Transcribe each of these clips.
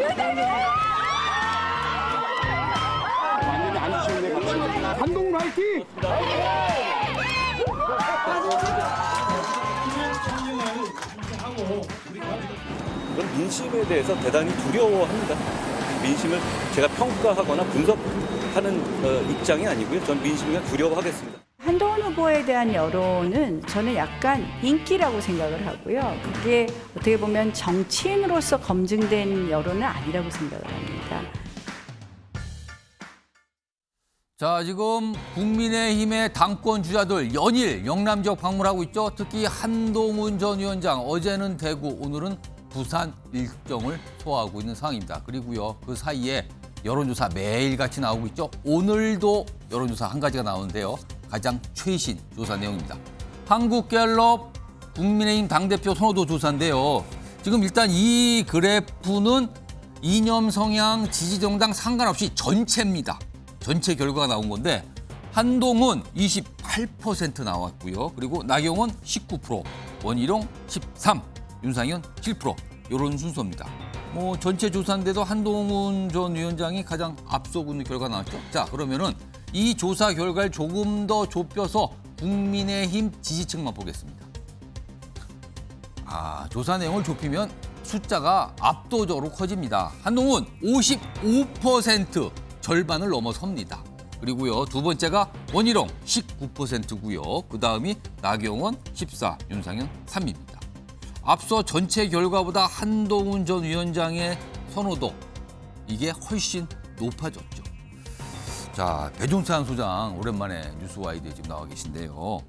완전히 안 주셨네, 갑자기. 한동훈 화이팅! 저는 민심에 대해서 대단히 두려워합니다. 민심을 제가 평가하거나 분석하는 입장이 아니고요. 전 민심을 두려워하겠습니다. 한동훈 후보에 대한 여론은 저는 약간 인기라고 생각을 하고요. 그게 어떻게 보면 정치인으로서 검증된 여론은 아니라고 생각을 합니다. 자, 지금 국민의힘의 당권 주자들 연일 영남 지역 방문하고 있죠. 특히 한동훈 전 위원장 어제는 대구, 오늘은 부산 일정을 소화하고 있는 상황입니다. 그리고요, 그 사이에 여론조사 매일같이 나오고 있죠. 오늘도 여론조사 한 가지가 나오는데요. 가장 최신 조사 내용입니다. 한국갤럽 국민의힘 당대표 선호도 조사인데요. 지금 일단 이 그래프는 이념 성향 지지정당 상관없이 전체입니다. 전체 결과가 나온 건데 한동훈 28% 나왔고요. 그리고 나경원 19%, 원희룡 13%, 윤상현 7% 이런 순서입니다. 뭐 전체 조사인데도 한동훈 전 위원장이 가장 앞서고 있는 결과 나왔죠. 자, 그러면은 이 조사 결과를 조금 더 좁혀서 국민의힘 지지층만 보겠습니다. 조사 내용을 좁히면 숫자가 압도적으로 커집니다. 한동훈 55%, 절반을 넘어섭니다. 그리고요, 두 번째가 원희룡 19%고요. 그 다음이 나경원 14, 윤상현 3입니다. 앞서 전체 결과보다 한동훈 전 위원장의 선호도 이게 훨씬 높아졌죠. 자, 배종찬 소장 오랜만에 뉴스와이드에 지금 나와 계신데요.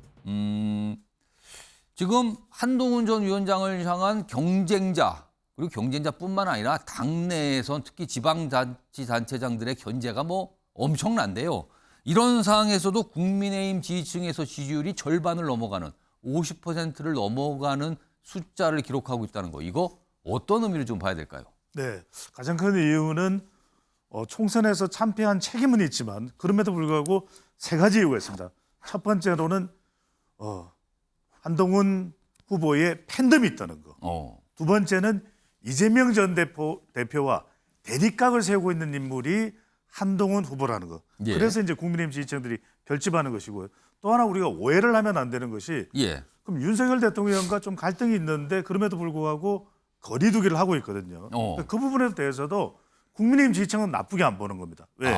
지금 한동훈 전 위원장을 향한 경쟁자, 그리고 경쟁자뿐만 아니라 당내에선 특히 지방자치단체장들의 견제가 뭐 엄청난데요. 이런 상황에서도 국민의힘 지지층에서 지지율이 절반을 넘어가는 50%를 넘어가는 숫자를 기록하고 있다는 거, 이거 어떤 의미를 좀 봐야 될까요? 네, 가장 큰 이유는 총선에서 참패한 책임은 있지만 그럼에도 불구하고 세 가지 이유가 있습니다. 첫 번째로는 한동훈 후보의 팬덤이 있다는 거. 두 번째는 이재명 전 대표와 대립각을 세우고 있는 인물이 한동훈 후보라는 거. 예. 그래서 이제 국민의힘 지지층들이 결집하는 것이고요. 또 하나 우리가 오해를 하면 안 되는 것이 그럼 윤석열 대통령과 좀 갈등이 있는데 그럼에도 불구하고 거리두기를 하고 있거든요. 그 부분에 대해서도 국민의힘 지지층은 나쁘게 안 보는 겁니다. 왜?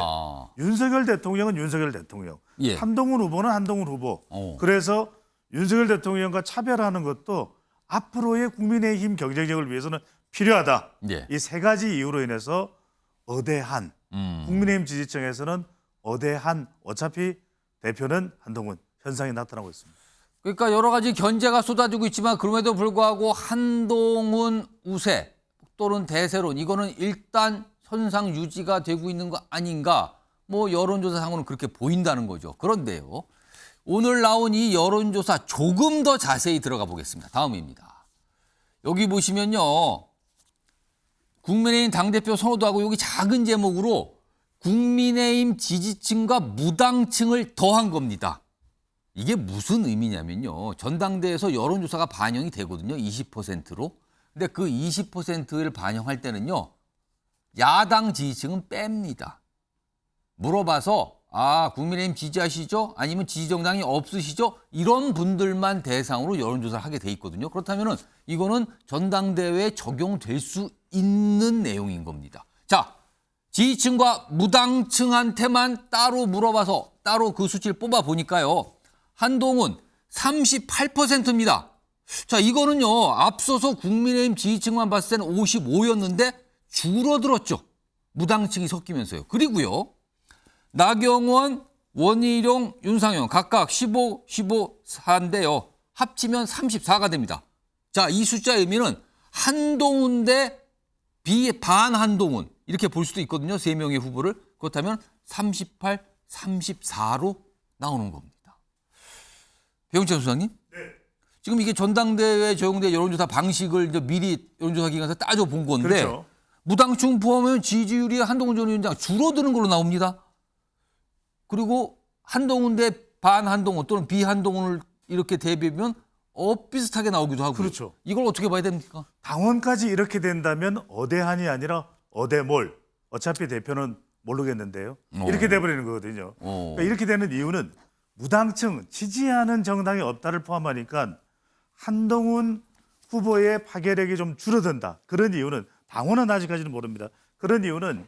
윤석열 대통령은 윤석열 대통령, 한동훈 후보는 한동훈 후보. 그래서 윤석열 대통령과 차별하는 것도 앞으로의 국민의힘 경쟁력을 위해서는 필요하다. 이 세 가지 이유로 인해서 어대한 국민의힘 지지층에서는 어대한 어차피 대표는 한동훈 현상이 나타나고 있습니다. 그러니까 여러 가지 견제가 쏟아지고 있지만 그럼에도 불구하고 한동훈 우세 또는 대세론, 이거는 일단 현상 유지가 되고 있는 거 아닌가, 뭐 여론조사상으로는 그렇게 보인다는 거죠. 그런데요, 오늘 나온 이 여론조사 조금 더 자세히 들어가 보겠습니다. 다음입니다. 여기 보시면요, 국민의힘 당대표 선호도하고 여기 작은 제목으로 국민의힘 지지층과 무당층을 더한 겁니다. 이게 무슨 의미냐면요, 전당대회에서 여론조사가 반영이 되거든요, 20%로. 근데 그 20%를 반영할 때는요, 야당 지지층은 뺍니다. 물어봐서 국민의힘 지지하시죠? 아니면 지지정당이 없으시죠? 이런 분들만 대상으로 여론조사를 하게 돼 있거든요. 그렇다면 이거는 전당대회에 적용될 수 있는 내용인 겁니다. 자, 지지층과 무당층한테만 따로 물어봐서 따로 그 수치를 뽑아 보니까요, 한동훈 38%입니다. 자, 이거는요, 앞서서 국민의힘 지지층만 봤을 때는 55였는데 줄어들었죠. 무당층이 섞이면서요. 그리고요, 나경원, 원희룡, 윤상현 각각 15, 15, 4인데요. 합치면 34가 됩니다. 자, 이 숫자의 의미는 한동훈 대 반한동훈 이렇게 볼 수도 있거든요. 세 명의 후보를. 그렇다면 38, 34로 나오는 겁니다. 배용찬 소장님? 네. 지금 이게 전당대회 적용된 여론조사 방식을 이제 미리 여론조사 기관에서 따져본 건데, 그렇죠. 무당층 포함하면 지지율이 한동훈 전 위원장 줄어드는 걸로 나옵니다. 그리고 한동훈 대 반한동훈 또는 비한동훈을 이렇게 대비하면 비슷하게 나오기도 하고. 그렇죠. 이걸 어떻게 봐야 됩니까? 당원까지 이렇게 된다면 어대한이 아니라 어대몰 어차피 대표는 모르겠는데요. 이렇게 돼버리는 거거든요. 그러니까 이렇게 되는 이유는 무당층 지지하는 정당이 없다를 포함하니까 한동훈 후보의 파괴력이 좀 줄어든다. 그런 이유는 당원은 아직까지는 모릅니다. 그런 이유는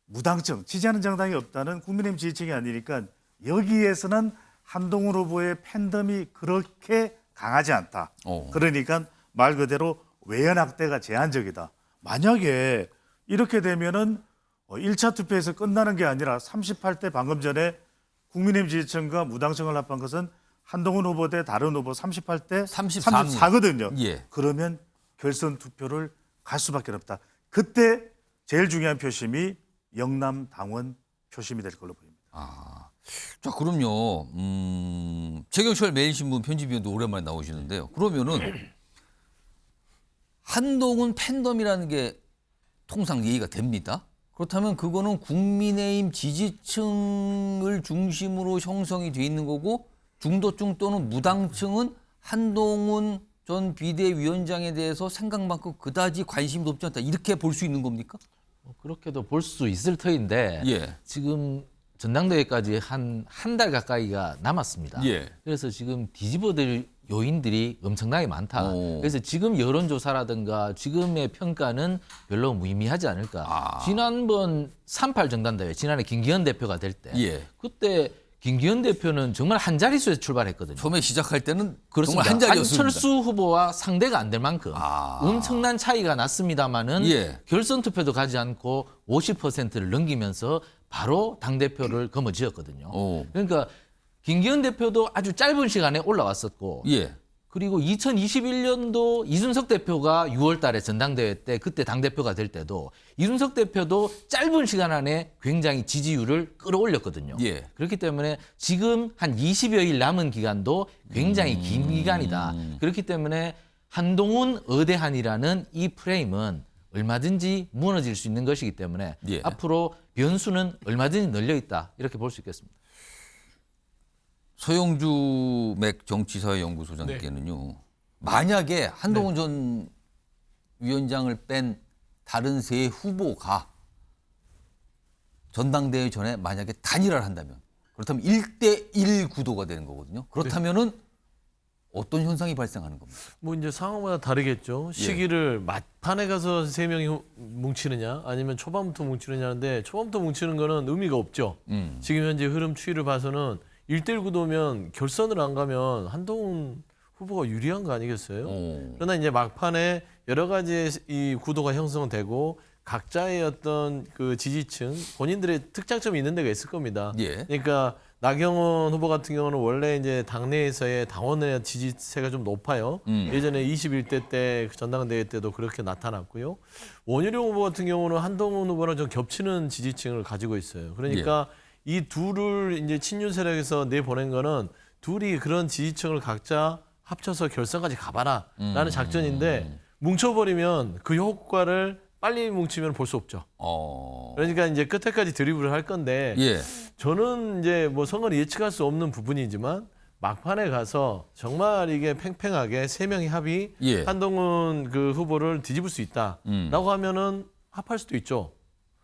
무당층 지지하는 정당이 없다는 국민의힘 지지층이 아니니까 여기에서는 한동훈 후보의 팬덤이 그렇게 강하지 않다. 그러니까 말 그대로 외연확대가 제한적이다. 만약에 이렇게 되면은 1차 투표에서 끝나는 게 아니라 38대 방금 전에 국민의힘 지지층과 무당층을 합한 것은 한동훈 후보 대 다른 후보 38대 34거든요. 예. 그러면 결선 투표를 갈 수밖에 없다. 그때 제일 중요한 표심이 영남 당원 표심이 될 걸로 보입니다. 자, 그럼요. 최경철 매일신문 편집위원도 오랜만에 나오시는데요. 그러면은 한동훈 팬덤이라는 게 통상 이해가 됩니다. 그렇다면 그거는 국민의힘 지지층을 중심으로 형성이 돼 있는 거고 중도층 또는 무당층은 한동훈 전 비대위원장에 대해서 생각만큼 그다지 관심이 높지 않다. 이렇게 볼 수 있는 겁니까? 그렇게도 볼 수 있을 터인데 예. 지금 전당대회까지 한 달 가까이가 남았습니다. 예. 그래서 지금 뒤집어질 요인들이 엄청나게 많다. 그래서 지금 여론조사라든가 지금의 평가는 별로 무의미하지 않을까. 지난번 3.8 전당대회, 지난해 김기현 대표가 될 때 예. 그때 김기현 대표는 정말 한 자릿수에서 출발했거든요. 처음에 시작할 때는 그렇습니다. 정말 한 자리였습니다. 한철수 후보와 상대가 안 될 만큼 엄청난 차이가 났습니다마는 예. 결선 투표도 가지 않고 50%를 넘기면서 바로 당대표를 거머쥐었거든요. 그러니까 김기현 대표도 아주 짧은 시간에 올라왔었고 예. 그리고 2021년도 이준석 대표가 6월 달에 전당대회 때 그때 당대표가 될 때도 이준석 대표도 짧은 시간 안에 굉장히 지지율을 끌어올렸거든요. 예. 그렇기 때문에 지금 한 20여일 남은 기간도 굉장히 긴 기간이다. 그렇기 때문에 한동훈 의대한이라는 이 프레임은 얼마든지 무너질 수 있는 것이기 때문에 예. 앞으로 변수는 얼마든지 널려 있다. 이렇게 볼 수 있겠습니다. 서영주 맥 정치사회연구소장께는요. 만약에 한동훈 전 위원장을 뺀 다른 세 후보가 전당대회 전에 만약에 단일화를 한다면 그렇다면 1대1 구도가 되는 거거든요. 그렇다면은 어떤 현상이 발생하는 겁니까? 뭐 이제 상황마다 다르겠죠. 시기를 막판에 가서 세 명이 뭉치느냐 아니면 초반부터 뭉치느냐인데 초반부터 뭉치는 거는 의미가 없죠. 지금 현재 흐름 추이를 봐서는 1대1 구도면 결선을 안 가면 한동훈 후보가 유리한 거 아니겠어요? 그러나 이제 막판에 여러 가지 이 구도가 형성되고 각자의 어떤 그 지지층 본인들의 특장점이 있는 데가 있을 겁니다. 예. 그러니까 나경원 후보 같은 경우는 원래 이제 당내에서의 당원의 지지세가 좀 높아요. 예전에 21대 때 전당대회 때도 그렇게 나타났고요. 원희룡 후보 같은 경우는 한동훈 후보랑 좀 겹치는 지지층을 가지고 있어요. 그러니까 이 둘을 이제 친윤 세력에서 내보낸 거는 둘이 그런 지지층을 각자 합쳐서 결선까지 가봐라라는 작전인데 뭉쳐버리면 그 효과를 빨리 뭉치면 볼 수 없죠. 그러니까 이제 끝에까지 드리블을 할 건데 저는 이제 뭐 선거를 예측할 수 없는 부분이지만 막판에 가서 정말 이게 팽팽하게 세 명이 합의 한동훈 그 후보를 뒤집을 수 있다라고 하면은 합할 수도 있죠.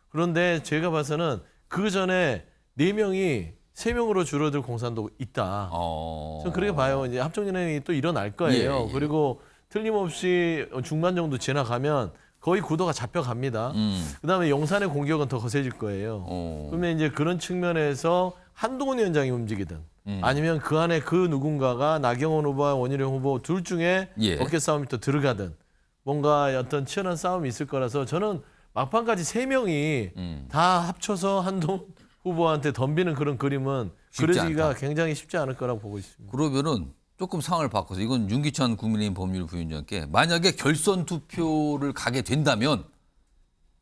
그런데 제가 봐서는 그 전에 네 명이 세 명으로 줄어들 공산도 있다. 저는 그렇게 봐요. 이제 합종연행이 또 일어날 거예요. 그리고 틀림없이 중반 정도 지나가면 거의 구도가 잡혀갑니다. 그다음에 용산의 공격은 더 거세질 거예요. 그러면 이제 그런 측면에서 한동훈 위원장이 움직이든 아니면 그 안에 그 누군가가 나경원 후보와 원희룡 후보 둘 중에 어깨 싸움이 또 들어가든 뭔가 어떤 치열한 싸움이 있을 거라서 저는 막판까지 세 명이 다 합쳐서 한동훈 후보한테 덤비는 그런 그림은 그려지기가 굉장히 쉽지 않을 거라고 보고 있습니다. 그러면은 조금 상황을 바꿔서 이건 윤기찬 국민의힘 법률부위원장께 만약에 결선 투표를 가게 된다면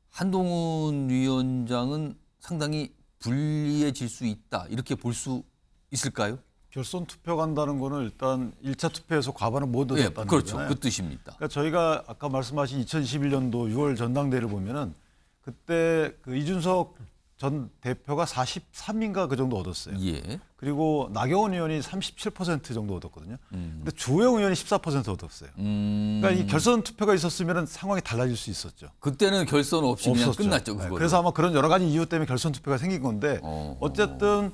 한동훈 위원장은 상당히 불리해질 수 있다 이렇게 볼 수 있을까요? 결선 투표 간다는 거는 일단 1차 투표에서 과반을 못 얻었다는 그렇죠. 거잖아요. 그 뜻입니다. 그러니까 저희가 아까 말씀하신 2021년도 6월 전당대회를 보면은 그때 그 이준석 전 대표가 43인가 그 정도 얻었어요. 예. 그리고 나경원 의원이 37% 정도 얻었거든요. 근데 주호영 의원이 14% 얻었어요. 그러니까 이 결선 투표가 있었으면 상황이 달라질 수 있었죠. 그때는 결선 없이 그냥 없었죠. 끝났죠. 그걸로. 그래서 아마 그런 여러 가지 이유 때문에 결선 투표가 생긴 건데 어쨌든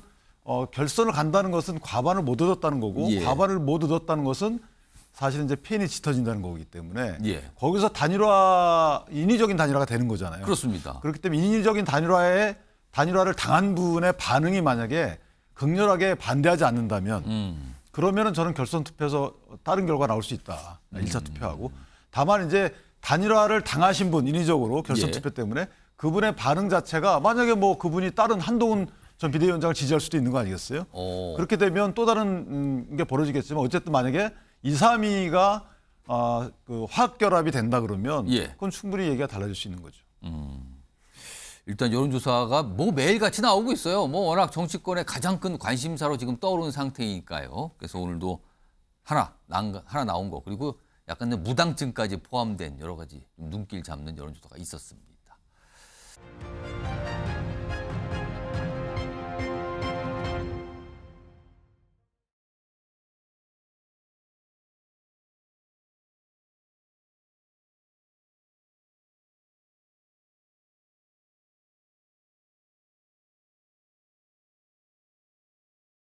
결선을 간다는 것은 과반을 못 얻었다는 거고 예. 과반을 못 얻었다는 것은 사실은 이제 펜이 짙어진다는 거기 때문에 예. 거기서 인위적인 단일화가 되는 거잖아요. 그렇습니다. 그렇기 때문에 인위적인 단일화를 당한 분의 반응이 만약에 극렬하게 반대하지 않는다면 그러면은 저는 결선 투표에서 다른 결과가 나올 수 있다. 1차 투표하고. 다만 이제 단일화를 당하신 분 인위적으로 결선 예. 투표 때문에 그분의 반응 자체가 만약에 뭐 그분이 다른 한동훈 전 비대위원장을 지지할 수도 있는 거 아니겠어요? 그렇게 되면 또 다른 게 벌어지겠지만 어쨌든 만약에 2, 3위가 그 화학결합이 된다 그러면 예. 그건 충분히 얘기가 달라질 수 있는 거죠. 일단 여론조사가 뭐 매일같이 나오고 있어요. 뭐 워낙 정치권의 가장 큰 관심사로 지금 떠오르는 상태니까요. 그래서 오늘도 하나 나온 거 그리고 약간 무당증까지 포함된 여러 가지 눈길 잡는 여론조사가 있었습니다.